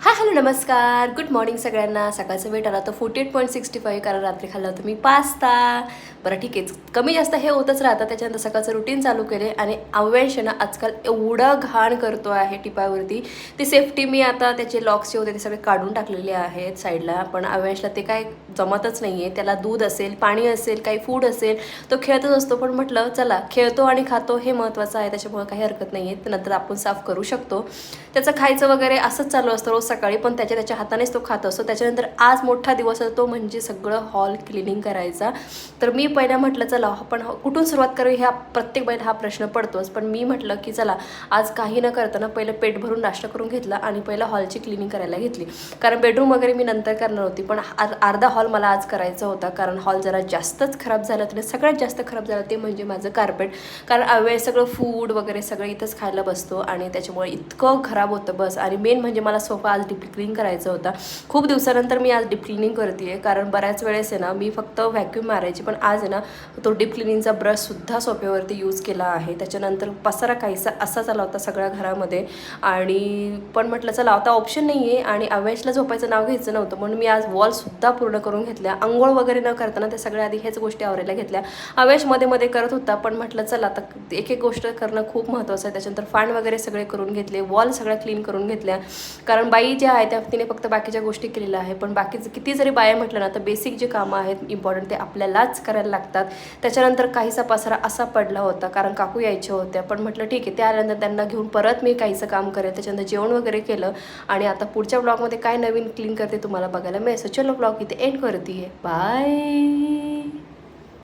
Hi hello नमस्कार good morning सगळ्यांना. सकाळचं वेट आला तर 48.65 कारण रात्री खाल्ला होता मी पास्ता. बरं ठीक आहे, कमी जास्त हे होतच राहतं. त्याच्यानंतर सकाळचं रुटीन चालू केले आणि अव्यांश ना आजकाल एवढं घाण करतो आहे टिपावरती. ती सेफ्टी मी आता त्याचे लॉक्स जे होते ते सगळे काढून टाकलेले आहेत साईडला. पण अव्यांशला ते काय जमतच नाही आहे. त्याला दूध असेल, पाणी असेल, काही फूड असेल, तो खेळतच असतो. पण म्हटलं चला खेळतो आणि खातो हे महत्त्वाचं आहे, त्याच्यामुळे काही हरकत नाही आहे. नंतर आपण साफ करू शकतो. त्याचं खायचं वगैरे असंच चालू असतं रोज सकाळी, पण त्याच्या हातानेच तो खात असतो. त्याच्यानंतर आज मोठा दिवस असतो म्हणजे सगळं हॉल क्लिनिंग करायचा. तर मी पहिला म्हटलं चला आपण कुठून सुरुवात करावी, ह्या प्रत्येक बाईला हा प्रश्न पडतोच. पण मी म्हटलं की चला आज काही न करताना पहिलं पेट भरून नाश्ता करून घेतला आणि पहिला हॉलची क्लिनिंग करायला घेतली. कारण बेडरूम वगैरे मी नंतर करणार होती, पण अर्धा हॉल मला आज करायचा होता. कारण हॉल जरा जास्तच खराब झाला. तर सगळ्यात जास्त खराब झालं ते म्हणजे माझं कार्पेट. कारण अवेळ सगळं फूड वगैरे सगळं इथंच खायला बसतो आणि त्याच्यामुळे इतकं खराब होतं बस. आणि मेन म्हणजे मला सोफा आज डीप क्लीन करायचा होता. खूप दिवसानंतर मी आज डीप क्लिनिंग करते आहे. कारण बऱ्याच वेळेस आहे ना मी फक्त व्हॅक्यूम मारायची, पण आज आहे ना तो डीप क्लिनिंगचा ब्रशसुद्धा सोफ्यावरती यूज केला आहे. त्याच्यानंतर पसारा काहीसा असा झाला होता सगळ्या घरामध्ये. आणि पण म्हटलं चला आता ऑप्शन नाही आहे आणि अवेशला झोपायचं नाव घ्यायचं नव्हतं, म्हणून मी आज वॉलसुद्धा पूर्ण करून घेतल्या. अंघोळ वगैरे न करताना ते सगळ्या आधी हेच गोष्टी आवरायला घेतल्या. अवेश मध्ये मध्ये करत होता, पण म्हटलं चला आता एक एक गोष्ट करणं खूप महत्त्वाचं आहे. त्याच्यानंतर फॅन वगैरे सगळे करून घेतले, वॉल सगळ्या क्लीन करून घेतल्या. कारण बाई ज्या आहे त्या तिने फक्त बाकीच्या गोष्टी केलेल्या आहे, पण बाकीचं किती जरी बाया म्हटलं ना तर बेसिक जे कामं आहेत इम्पॉर्टंट ते आपल्यालाच करायला लागतात. त्याच्यानंतर काहीसा पसारा असा पडला होता कारण काकू यायच्या होत्या, पण म्हटलं ठीक आहे त्यानंतर त्यांना घेऊन परत मी काहीचं काम करेल. त्याच्यानंतर जेवण वगैरे केलं आणि आता पुढच्या ब्लॉगमध्ये काय नवीन क्लीन करते तुम्हाला बघायला मिळेल. चलो ब्लॉग इथे एंड करते. बाय.